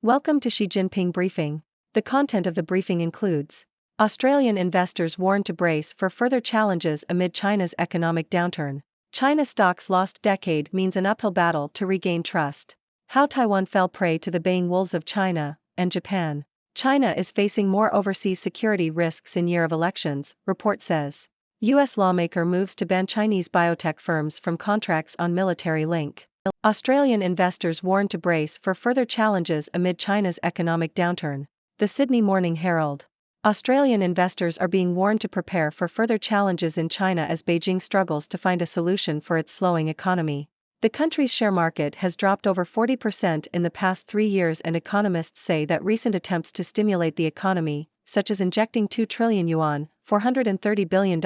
Welcome to Xi Jinping Briefing. The content of the briefing includes: Australian investors warn to brace for further challenges amid China's economic downturn. China stocks lost decade means an uphill battle to regain trust. How Taiwan fell prey to the baying wolves of China and Japan. China is facing more overseas security risks in year of elections, report says. U.S. lawmaker moves to ban Chinese biotech firms from contracts on military link. Australian investors warn to brace for further challenges amid China's economic downturn. The Sydney Morning Herald. Australian investors are being warned to prepare for further challenges in China as Beijing struggles to find a solution for its slowing economy. The country's share market has dropped over 40% in the past 3 years, and economists say that recent attempts to stimulate the economy, such as injecting 2 trillion yuan, $430 billion,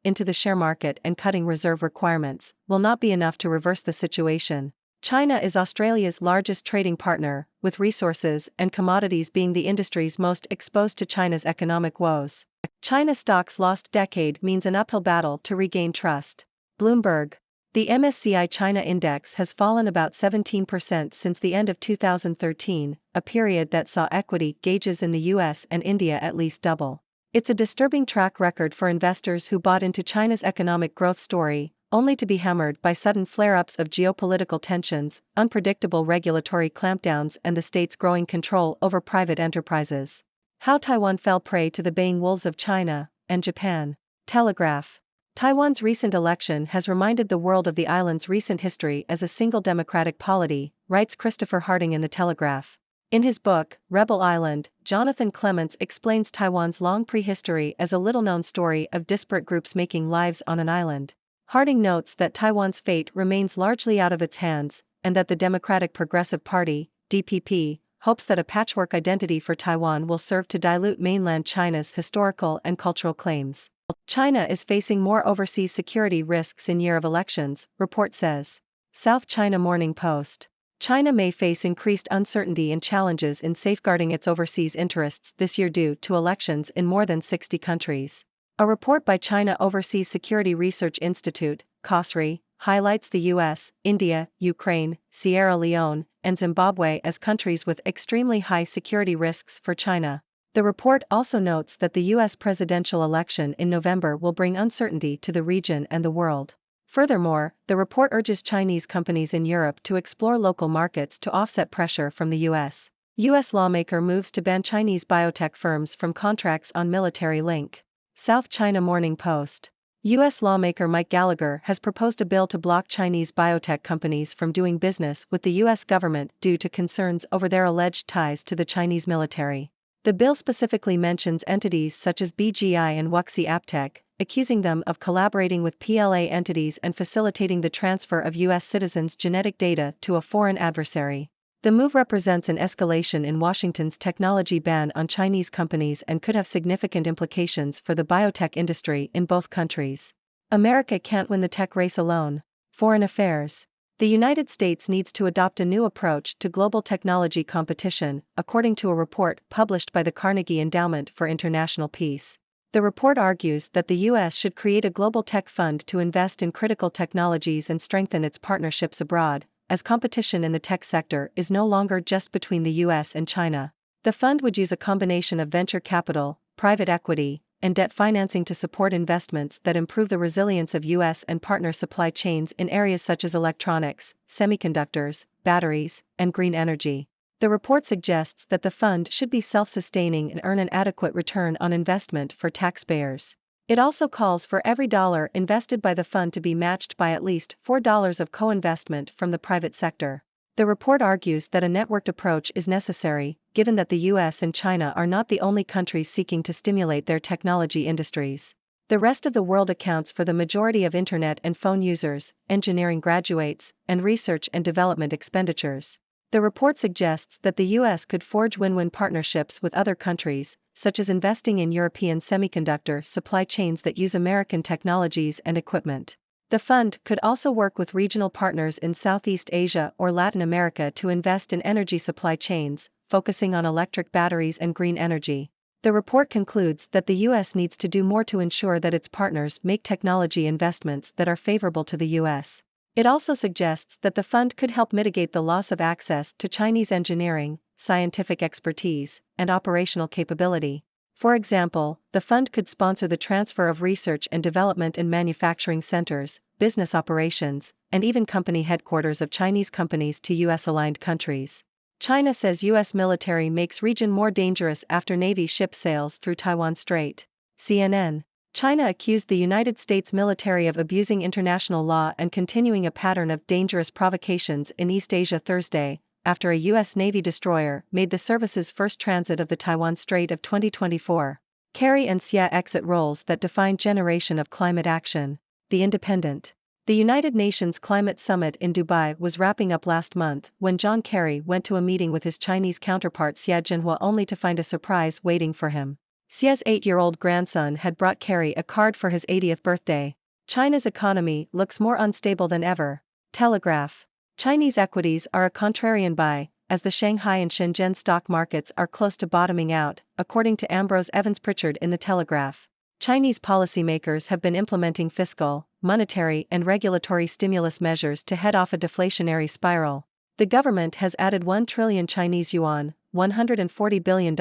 into the share market and cutting reserve requirements, will not be enough to reverse the situation. China is Australia's largest trading partner, with resources and commodities being the industries most exposed to China's economic woes. China stocks lost decade means an uphill battle to regain trust. Bloomberg. The MSCI China Index has fallen about 17% since the end of 2013, a period that saw equity gauges in the US and India at least double. It's a disturbing track record for investors who bought into China's economic growth story, only to be hammered by sudden flare-ups of geopolitical tensions, unpredictable regulatory clampdowns, and the state's growing control over private enterprises. How Taiwan fell prey to the baying wolves of China and Japan. Telegraph. Taiwan's recent election has reminded the world of the island's recent history as a single democratic polity, writes Christopher Harding in The Telegraph. In his book, Rebel Island, Jonathan Clements explains Taiwan's long prehistory as a little-known story of disparate groups making lives on an island. Harding notes that Taiwan's fate remains largely out of its hands, and that the Democratic Progressive Party, DPP, hopes that a patchwork identity for Taiwan will serve to dilute mainland China's historical and cultural claims. China is facing more overseas security risks in year of elections, report says. South China Morning Post. China may face increased uncertainty and challenges in safeguarding its overseas interests this year due to elections in more than 60 countries. A report by China Overseas Security Research Institute, COSRI, highlights the US, India, Ukraine, Sierra Leone, and Zimbabwe as countries with extremely high security risks for China. The report also notes that the US presidential election in November will bring uncertainty to the region and the world. Furthermore, the report urges Chinese companies in Europe to explore local markets to offset pressure from the US. US lawmaker moves to ban Chinese biotech firms from contracts on military link. South China Morning Post. US lawmaker Mike Gallagher has proposed a bill to block Chinese biotech companies from doing business with the US government due to concerns over their alleged ties to the Chinese military. The bill specifically mentions entities such as BGI and Wuxi Aptech, accusing them of collaborating with PLA entities and facilitating the transfer of US citizens' genetic data to a foreign adversary. The move represents an escalation in Washington's technology ban on Chinese companies and could have significant implications for the biotech industry in both countries. America can't win the tech race alone. Foreign Affairs. The United States needs to adopt a new approach to global technology competition, according to a report published by the Carnegie Endowment for International Peace. The report argues that the U.S. should create a global tech fund to invest in critical technologies and strengthen its partnerships abroad, as competition in the tech sector is no longer just between the U.S. and China. The fund would use a combination of venture capital, private equity, and debt financing to support investments that improve the resilience of U.S. and partner supply chains in areas such as electronics, semiconductors, batteries, and green energy. The report suggests that the fund should be self-sustaining and earn an adequate return on investment for taxpayers. It also calls for every dollar invested by the fund to be matched by at least $4 of co-investment from the private sector. The report argues that a networked approach is necessary, given that the US and China are not the only countries seeking to stimulate their technology industries. The rest of the world accounts for the majority of internet and phone users, engineering graduates, and research and development expenditures. The report suggests that the US could forge win-win partnerships with other countries, such as investing in European semiconductor supply chains that use American technologies and equipment. The fund could also work with regional partners in Southeast Asia or Latin America to invest in energy supply chains, focusing on electric batteries and green energy. The report concludes that the U.S. needs to do more to ensure that its partners make technology investments that are favorable to the U.S. It also suggests that the fund could help mitigate the loss of access to Chinese engineering, scientific expertise, and operational capability. For example, the fund could sponsor the transfer of research and development in manufacturing centers, business operations, and even company headquarters of Chinese companies to US-aligned countries. China says US military makes region more dangerous after Navy ship sails through Taiwan Strait. CNN. China accused the United States military of abusing international law and continuing a pattern of dangerous provocations in East Asia Thursday, after a U.S. Navy destroyer made the service's first transit of the Taiwan Strait of 2024. Kerry and Xia exit roles that define generation of climate action. The Independent. The United Nations Climate Summit in Dubai was wrapping up last month when John Kerry went to a meeting with his Chinese counterpart Xia Jinhua only to find a surprise waiting for him. Xia's 8-year-old grandson had brought Kerry a card for his 80th birthday. China's economy looks more unstable than ever. Telegraph. Chinese equities are a contrarian buy, as the Shanghai and Shenzhen stock markets are close to bottoming out, according to Ambrose Evans-Pritchard in the Telegraph. Chinese policymakers have been implementing fiscal, monetary and regulatory stimulus measures to head off a deflationary spiral. The government has added 1 trillion Chinese yuan, $140 billion,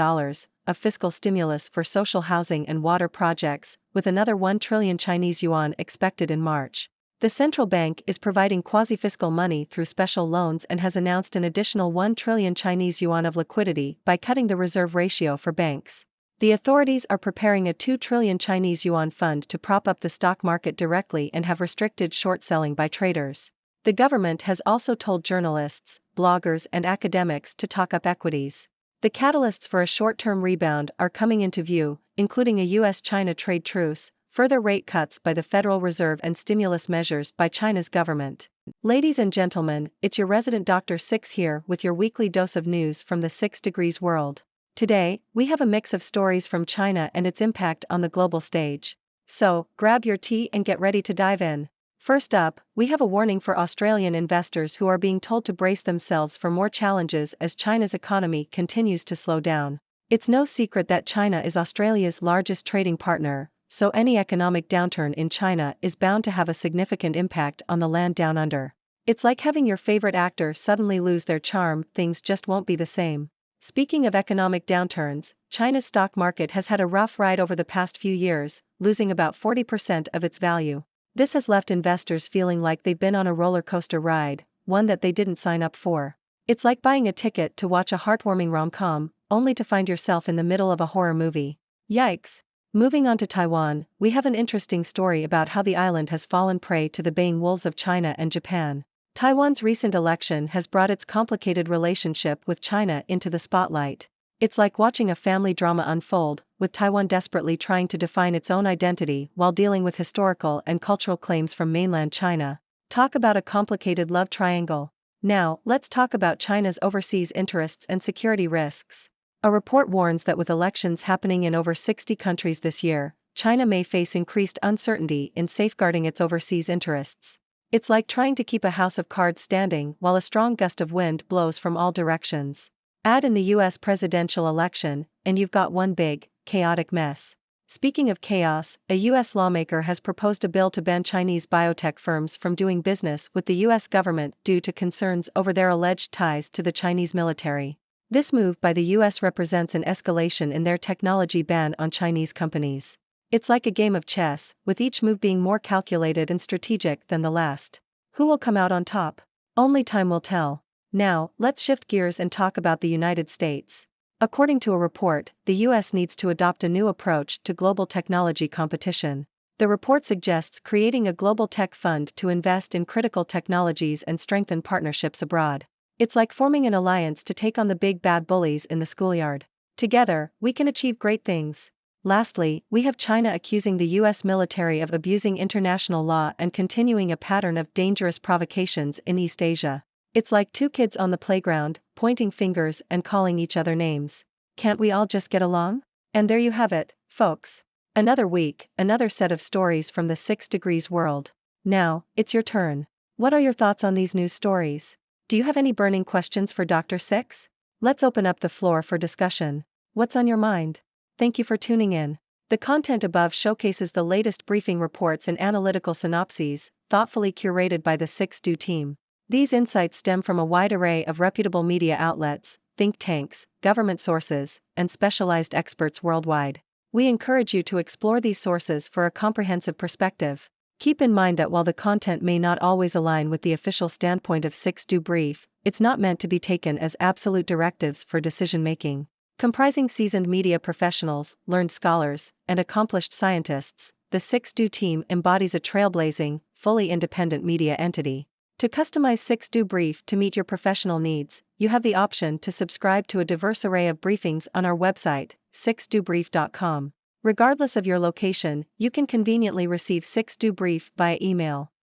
of fiscal stimulus for social housing and water projects, with another 1 trillion Chinese yuan expected in March. The central bank is providing quasi-fiscal money through special loans and has announced an additional 1 trillion Chinese yuan of liquidity by cutting the reserve ratio for banks. The authorities are preparing a 2 trillion Chinese yuan fund to prop up the stock market directly and have restricted short selling by traders. The government has also told journalists, bloggers and academics to talk up equities. The catalysts for a short-term rebound are coming into view, including a US-China trade truce, further rate cuts by the Federal Reserve and stimulus measures by China's government. Ladies and gentlemen, it's your resident Dr. 6 here with your weekly dose of news from the 6 Degrees world. Today, we have a mix of stories from China and its impact on the global stage. So, grab your tea and get ready to dive in. First up, we have a warning for Australian investors who are being told to brace themselves for more challenges as China's economy continues to slow down. It's no secret that China is Australia's largest trading partner, so any economic downturn in China is bound to have a significant impact on the land down under. It's like having your favorite actor suddenly lose their charm, things just won't be the same. Speaking of economic downturns, China's stock market has had a rough ride over the past few years, losing about 40% of its value. This has left investors feeling like they've been on a roller coaster ride, one that they didn't sign up for. It's like buying a ticket to watch a heartwarming rom-com, only to find yourself in the middle of a horror movie. Yikes! Moving on to Taiwan, we have an interesting story about how the island has fallen prey to the baying wolves of China and Japan. Taiwan's recent election has brought its complicated relationship with China into the spotlight. It's like watching a family drama unfold, with Taiwan desperately trying to define its own identity while dealing with historical and cultural claims from mainland China. Talk about a complicated love triangle. Now, let's talk about China's overseas interests and security risks. A report warns that with elections happening in over 60 countries this year, China may face increased uncertainty in safeguarding its overseas interests. It's like trying to keep a house of cards standing while a strong gust of wind blows from all directions. Add in the US presidential election, and you've got one big, chaotic mess. Speaking of chaos, a US lawmaker has proposed a bill to ban Chinese biotech firms from doing business with the US government due to concerns over their alleged ties to the Chinese military. This move by the US represents an escalation in their technology ban on Chinese companies. It's like a game of chess, with each move being more calculated and strategic than the last. Who will come out on top? Only time will tell. Now, let's shift gears and talk about the United States. According to a report, the US needs to adopt a new approach to global technology competition. The report suggests creating a global tech fund to invest in critical technologies and strengthen partnerships abroad. It's like forming an alliance to take on the big bad bullies in the schoolyard. Together, we can achieve great things. Lastly, we have China accusing the US military of abusing international law and continuing a pattern of dangerous provocations in East Asia. It's like two kids on the playground, pointing fingers and calling each other names. Can't we all just get along? And there you have it, folks. Another week, another set of stories from the 6 Degrees world. Now, it's your turn. What are your thoughts on these news stories? Do you have any burning questions for Dr. 6? Let's open up the floor for discussion. What's on your mind? Thank you for tuning in. The content above showcases the latest briefing reports and analytical synopses, thoughtfully curated by the 6Do team. These insights stem from a wide array of reputable media outlets, think tanks, government sources, and specialized experts worldwide. We encourage you to explore these sources for a comprehensive perspective. Keep in mind that while the content may not always align with the official standpoint of 6Do Brief, it's not meant to be taken as absolute directives for decision-making. Comprising seasoned media professionals, learned scholars, and accomplished scientists, the 6Do team embodies a trailblazing, fully independent media entity. To customize 6Do Brief to meet your professional needs, you have the option to subscribe to a diverse array of briefings on our website, 6dobrief.com. Regardless of your location, you can conveniently receive 6Do Brief via email.